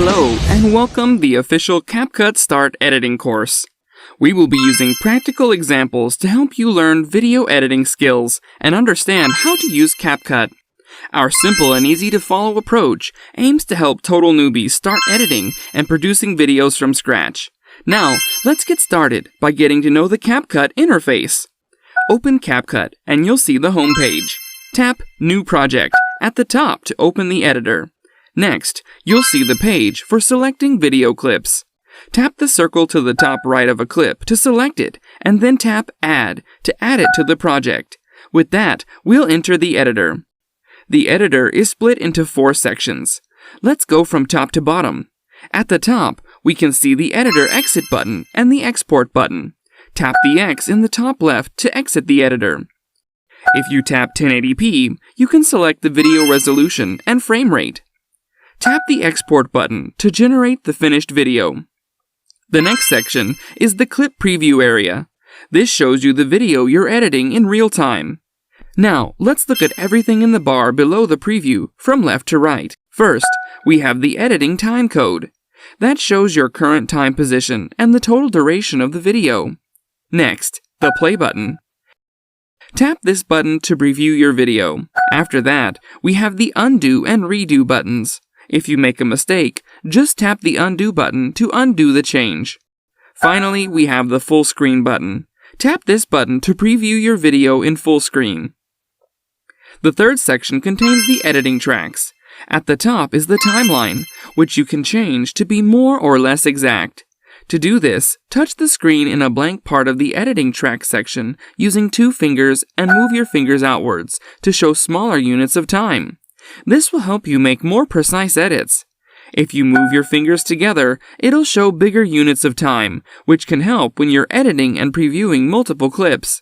Hello, and welcome the official CapCut Start Editing course. We will be using practical examples to help you learn video editing skills and understand how to use CapCut. Our simple and easy-to-follow approach aims to help total newbies start editing and producing videos from scratch. Now, let's get started by getting to know the CapCut interface. Open CapCut and you'll see the home page. Tap New Project at the top to open the editor. Next, you'll see the page for selecting video clips. Tap the circle to the top right of a clip to select it, and then tap Add to add it to the project. With that, we'll enter the editor. The editor is split into 4 sections. Let's go from top to bottom. At the top, we can see the Editor Exit button and the Export button. Tap the X in the top left to exit the editor. If you tap 1080p, you can select the video resolution and frame rate. Tap the Export button to generate the finished video. The next section is the Clip Preview area. This shows you the video you're editing in real time. Now, let's look at everything in the bar below the preview from left to right. First, we have the editing time code. That shows your current time position and the total duration of the video. Next, the play button. Tap this button to preview your video. After that, we have the undo and redo buttons. If you make a mistake, just tap the undo button to undo the change. Finally, we have the full screen button. Tap this button to preview your video in full screen. The third section contains the editing tracks. At the top is the timeline, which you can change to be more or less exact. To do this, touch the screen in a blank part of the editing track section using 2 fingers and move your fingers outwards to show smaller units of time. This will help you make more precise edits. If you move your fingers together, it'll show bigger units of time, which can help when you're editing and previewing multiple clips.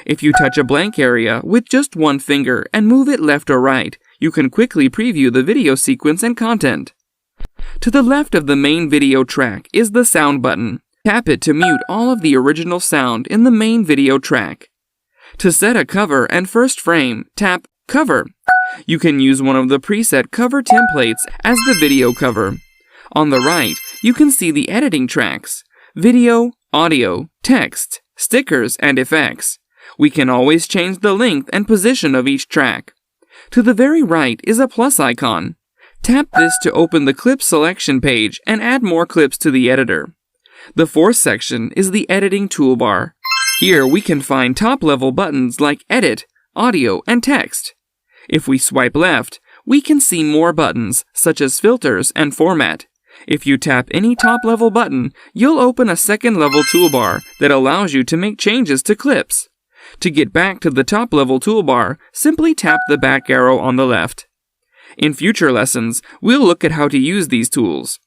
If you touch a blank area with just 1 finger and move it left or right, you can quickly preview the video sequence and content. To the left of the main video track is the sound button. Tap it to mute all of the original sound in the main video track. To set a cover and first frame, tap Cover. You can use one of the preset cover templates as the video cover. On the right, you can see the editing tracks: video, audio, text, stickers, and effects. We can always change the length and position of each track. To the very right is a plus icon. Tap this to open the clip selection page and add more clips to the editor. The fourth section is the editing toolbar. Here we can find top-level buttons like Edit, Audio, and Text. If we swipe left, we can see more buttons, such as Filters and Format. If you tap any top-level button, you'll open a second-level toolbar that allows you to make changes to clips. To get back to the top-level toolbar, simply tap the back arrow on the left. In future lessons, we'll look at how to use these tools.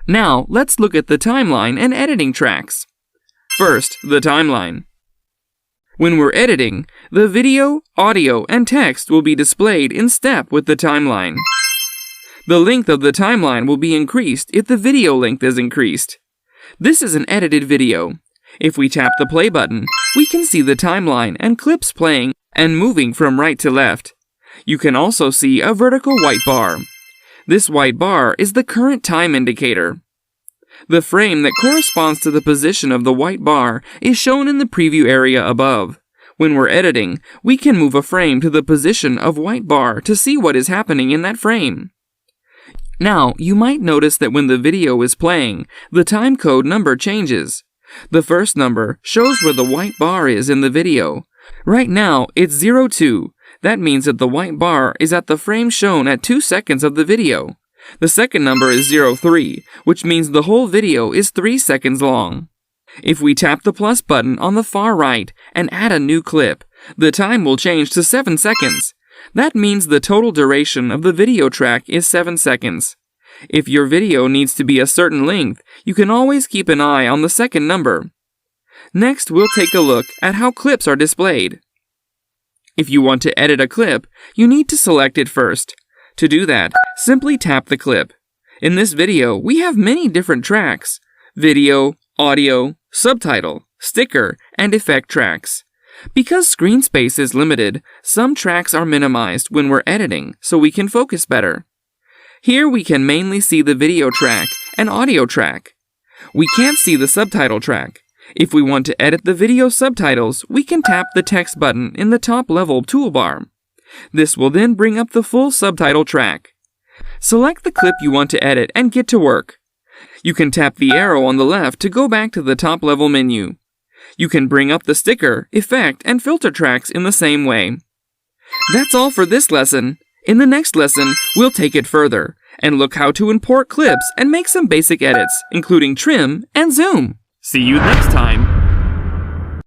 Now, let's look at the timeline and editing tracks. First, the timeline. When we're editing, the video, audio, and text will be displayed in step with the timeline. The length of the timeline will be increased if the video length is increased. This is an edited video. If we tap the play button, we can see the timeline and clips playing and moving from right to left. You can also see a vertical white bar. This white bar is the current time indicator. The frame that corresponds to the position of the white bar is shown in the preview area above. When we're editing, we can move a frame to the position of white bar to see what is happening in that frame. Now, you might notice that when the video is playing, the timecode number changes. The first number shows where the white bar is in the video. Right now, it's 02. That means that the white bar is at the frame shown at 2 seconds of the video. The second number is 03, which means the whole video is 3 seconds long. If we tap the plus button on the far right and add a new clip, the time will change to 7 seconds. That means the total duration of the video track is 7 seconds. If your video needs to be a certain length, you can always keep an eye on the second number. Next, we'll take a look at how clips are displayed. If you want to edit a clip, you need to select it first. To do that, simply tap the clip. In this video, we have many different tracks: video, audio, subtitle, sticker, and effect tracks. Because screen space is limited, some tracks are minimized when we're editing so we can focus better. Here we can mainly see the video track and audio track. We can't see the subtitle track. If we want to edit the video subtitles, we can tap the text button in the top level toolbar. This will then bring up the full subtitle track. Select the clip you want to edit and get to work. You can tap the arrow on the left to go back to the top level menu. You can bring up the sticker, effect, and filter tracks in the same way. That's all for this lesson. In the next lesson, we'll take it further and look how to import clips and make some basic edits, including trim and zoom. See you next time!